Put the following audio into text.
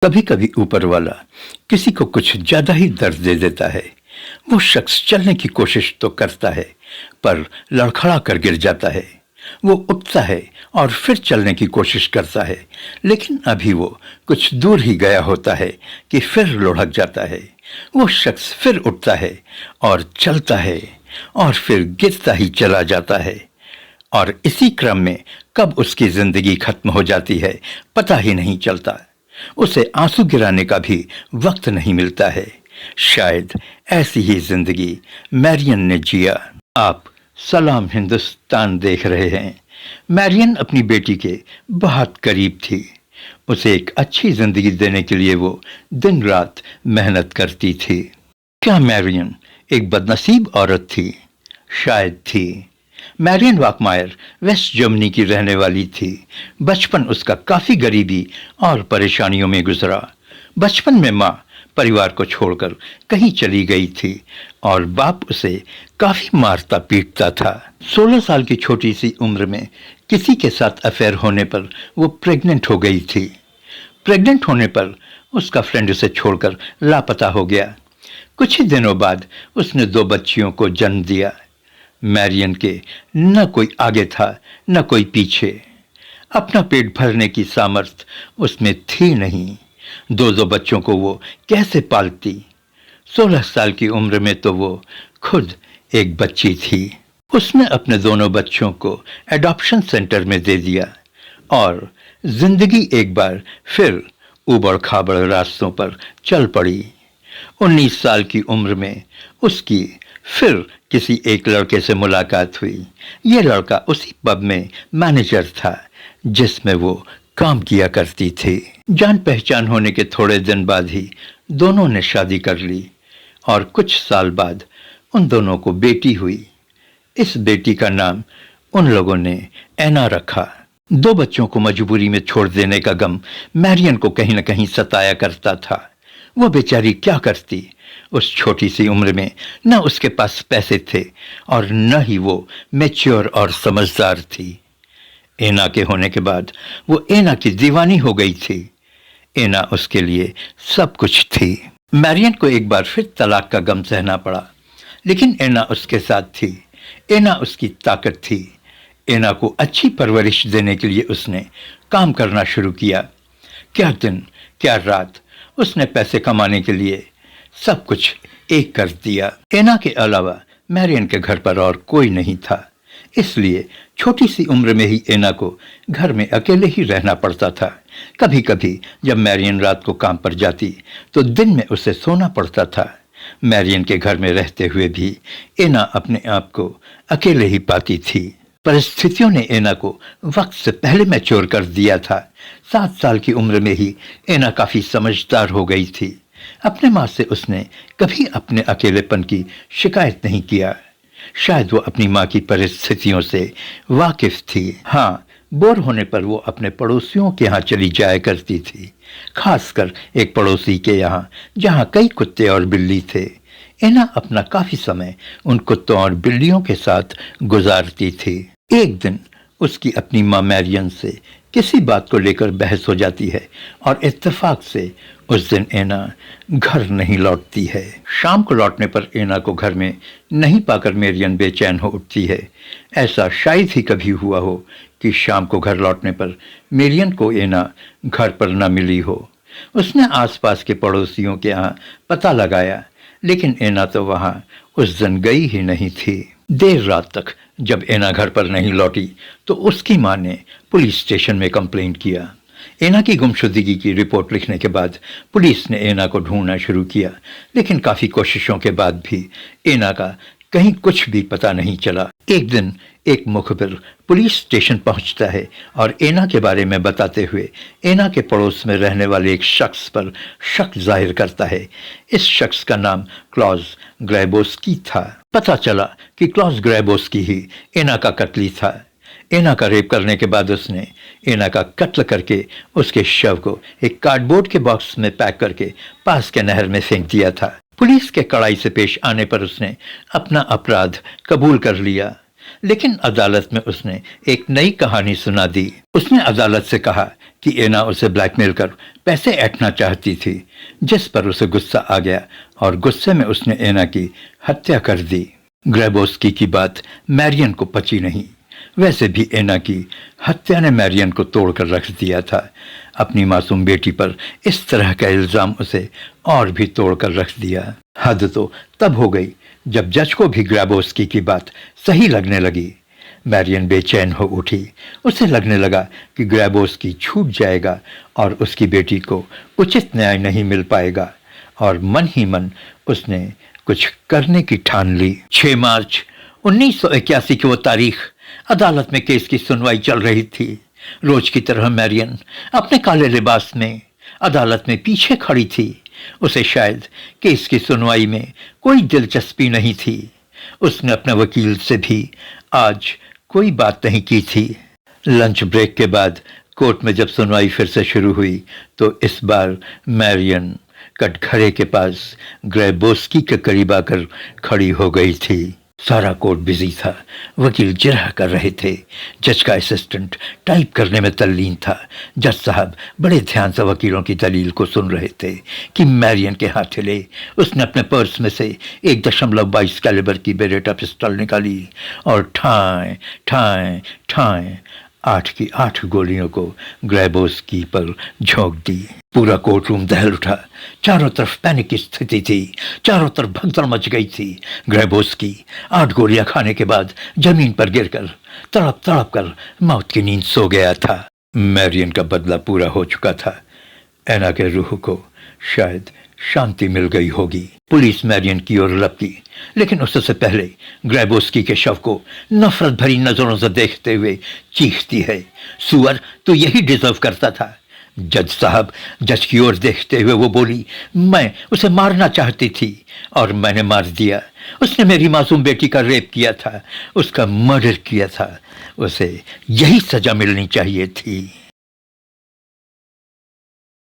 कभी कभी ऊपर वाला किसी को कुछ ज्यादा ही दर्द दे देता है। वो शख्स चलने की कोशिश तो करता है पर लड़खड़ा कर गिर जाता है। वो उठता है और फिर चलने की कोशिश करता है, लेकिन अभी वो कुछ दूर ही गया होता है कि फिर लुढ़क जाता है। वो शख्स फिर उठता है और चलता है और फिर गिरता ही चला जाता है, और इसी क्रम में कब उसकी जिंदगी खत्म हो जाती है पता ही नहीं चलता। उसे आंसू गिराने का भी वक्त नहीं मिलता है। शायद ऐसी ही जिंदगी मैरियन ने जिया। आप सलाम हिंदुस्तान देख रहे हैं। मैरियन अपनी बेटी के बहुत करीब थी। उसे एक अच्छी जिंदगी देने के लिए वो दिन रात मेहनत करती थी। क्या मैरियन एक बदनसीब औरत थी? शायद थी। मैरियन वाकमायर वेस्ट जर्मनी की रहने वाली थी। बचपन उसका काफी गरीबी और परेशानियों में गुजरा। बचपन में माँ परिवार को छोड़कर कहीं चली गई थी और बाप उसे काफी मारता पीटता था। 16 साल की छोटी सी उम्र में किसी के साथ अफेयर होने पर वो प्रेग्नेंट हो गई थी। प्रेग्नेंट होने पर उसका फ्रेंड उसे छोड़कर लापता हो गया। कुछ ही दिनों बाद उसने 2 बच्चियों को जन्म दिया। मैरियन के न कोई आगे था न कोई पीछे। अपना पेट भरने की सामर्थ्य उसमें थी नहीं। 2 बच्चों को वो कैसे पालती? 16 साल की उम्र में तो वो खुद एक बच्ची थी। उसने अपने दोनों बच्चों को एडॉप्शन सेंटर में दे दिया और जिंदगी एक बार फिर उबड़ खाबड़ रास्तों पर चल पड़ी। 19 साल की उम्र में उसकी फिर किसी एक लड़के से मुलाकात हुई। ये लड़का उसी पब में मैनेजर था जिसमें वो काम किया करती थी। जान पहचान होने के थोड़े दिन बाद ही दोनों ने शादी कर ली और कुछ साल बाद उन दोनों को बेटी हुई। इस बेटी का नाम उन लोगों ने एना रखा। 2 बच्चों को मजबूरी में छोड़ देने का गम मैरियन को कहीं न कहीं सताया करता था। वो बेचारी क्या करती? उस छोटी सी उम्र में न उसके पास पैसे थे और न ही वो मैच्योर और समझदार थी। एना के होने के बाद वो एना की दीवानी हो गई थी। एना उसके लिए सब कुछ थी। मैरियन को एक बार फिर तलाक का गम सहना पड़ा, लेकिन एना उसके साथ थी। एना उसकी ताकत थी। एना को अच्छी परवरिश देने के लिए उसने काम करना शुरू किया। क्या दिन क्या रात उसने पैसे कमाने के लिए सब कुछ एक कर दिया। एना के अलावा मैरियन के घर पर और कोई नहीं था, इसलिए छोटी सी उम्र में ही एना को घर में अकेले ही रहना पड़ता था। कभी कभी जब मैरियन रात को काम पर जाती तो दिन में उसे सोना पड़ता था। मैरियन के घर में रहते हुए भी एना अपने आप को अकेले ही पाती थी। परिस्थितियों ने एना को वक्त से पहले मैच्योर कर दिया था। 7 साल की उम्र में ही एना काफी समझदार हो गई थी। अपने माँ से उसने कभी अपने अकेलेपन की शिकायत नहीं किया। शायद वो अपनी माँ की परिस्थितियों से वाकिफ थी। हाँ, बोर होने पर वो अपने पड़ोसियों के यहाँ चली जाया करती थी, खासकर एक पड़ोसी के यहाँ जहाँ कई कुत्ते और बिल्ली थे। एना अपना काफी समय उन कुत्तों और बिल्लियों के साथ गुजारती थी। एक दिन उसकी अपनी माँ मैरियन से किसी बात को लेकर बहस हो जाती है और इत्तेफाक से उस दिन एना घर नहीं लौटती है। शाम को लौटने पर एना को घर में नहीं पाकर मैरियन बेचैन हो उठती है। ऐसा शायद ही कभी हुआ हो कि शाम को घर लौटने पर मैरियन को एना घर पर न मिली हो। उसने आसपास के पड़ोसियों के यहाँ पता लगाया, लेकिन एना तो वहाँ उस दिन गई ही नहीं थी। देर रात तक जब एना घर पर नहीं लौटी तो उसकी माँ ने पुलिस स्टेशन में कंप्लेंट किया। एना की गुमशुदगी की रिपोर्ट लिखने के बाद पुलिस ने एना को ढूंढना शुरू किया, लेकिन काफी कोशिशों के बाद भी एना का कहीं कुछ भी पता नहीं चला। एक दिन एक मुखबिर पुलिस स्टेशन पहुंचता है और एना के बारे में बताते हुए एना के पड़ोस में रहने वाले एक शख्स पर शक जाहिर करता है। इस शख्स का नाम क्लॉज ग्रैबोस्की था। पता चला कि क्लॉज ग्रैबोस्की ही एना का कत्ली था। एना का रेप करने के बाद उसने एना का कत्ल करके उसके शव को एक कार्डबोर्ड के बॉक्स में पैक करके पास के नहर में फेंक दिया था। पुलिस के कड़ाई से पेश आने पर उसने अपना अपराध कबूल कर लिया। लेकिन अदालत में उसने एक नई कहानी सुना दी। उसने अदालत से कहा कि एना उसे ब्लैकमेल कर पैसे ऐंठना चाहती थी, जिस पर उसे गुस्सा आ गया और गुस्से में उसने एना की हत्या कर दी। ग्रैबोस्की की बात मैरियन को पची नहीं। वैसे भी एना की हत्या ने मैरियन को तोड़कर रख दिया था। अपनी मासूम बेटी पर इस तरह का इल्जाम उसे और भी तोड़कर रख दिया। हद तो तब हो गई जब जज को भी ग्रैबोस्की की बात सही लगने लगी। मैरियन बेचैन हो उठी। उसे लगने लगा कि ग्रैबोस्की छूट जाएगा और उसकी बेटी को उचित न्याय नहीं मिल पाएगा, और मन ही मन उसने कुछ करने की ठान ली। 6 मार्च 1981 की वो तारीख। अदालत में केस की सुनवाई चल रही थी। रोज की तरह मैरियन अपने काले लिबास में अदालत में पीछे खड़ी थी। उसे शायद केस की सुनवाई में कोई दिलचस्पी नहीं थी। उसने अपने वकील से भी आज कोई बात नहीं की थी। लंच ब्रेक के बाद कोर्ट में जब सुनवाई फिर से शुरू हुई तो इस बार मैरियन कटघरे के पास ग्रैबोस्की के करीब आकर खड़ी हो गई थी। सारा कोर्ट बिजी था। वकील जिरह कर रहे थे। जज का असिस्टेंट टाइप करने में तल्लीन था। जज साहब बड़े ध्यान से वकीलों की दलील को सुन रहे थे कि मैरियन के हाथ हिले। उसने अपने पर्स में से 1.22 कैलिबर की बेरेटा पिस्टल निकाली और ठाएं ठाएं ठाएं 8 की 8 गोलियों को ग्रैबोस्की पर झोंक दी। पूरा कोर्ट रूम दहल उठा। चारों तरफ पैनिक की स्थिति थी। चारों तरफ भगदड़ मच गई थी। ग्रैबोस्की 8 गोलियां खाने के बाद जमीन पर गिरकर तड़प तड़प कर मौत की नींद सो गया था। मैरियन का बदला पूरा हो चुका था। एना के रूह को शायद शांति मिल गई होगी। पुलिस मैरियन की ओर लपकी, लेकिन उससे पहले ग्रैबोस्की के शव को नफरत भरी नजरों से देखते हुए चीखती है, सुअर तू यही डिजर्व करता था। जज साहब जज की ओर देखते हुए वो बोली, मैं उसे मारना चाहती थी और मैंने मार दिया। उसने मेरी मासूम बेटी का रेप किया था, उसका मर्डर किया था। उसे यही सजा मिलनी चाहिए थी।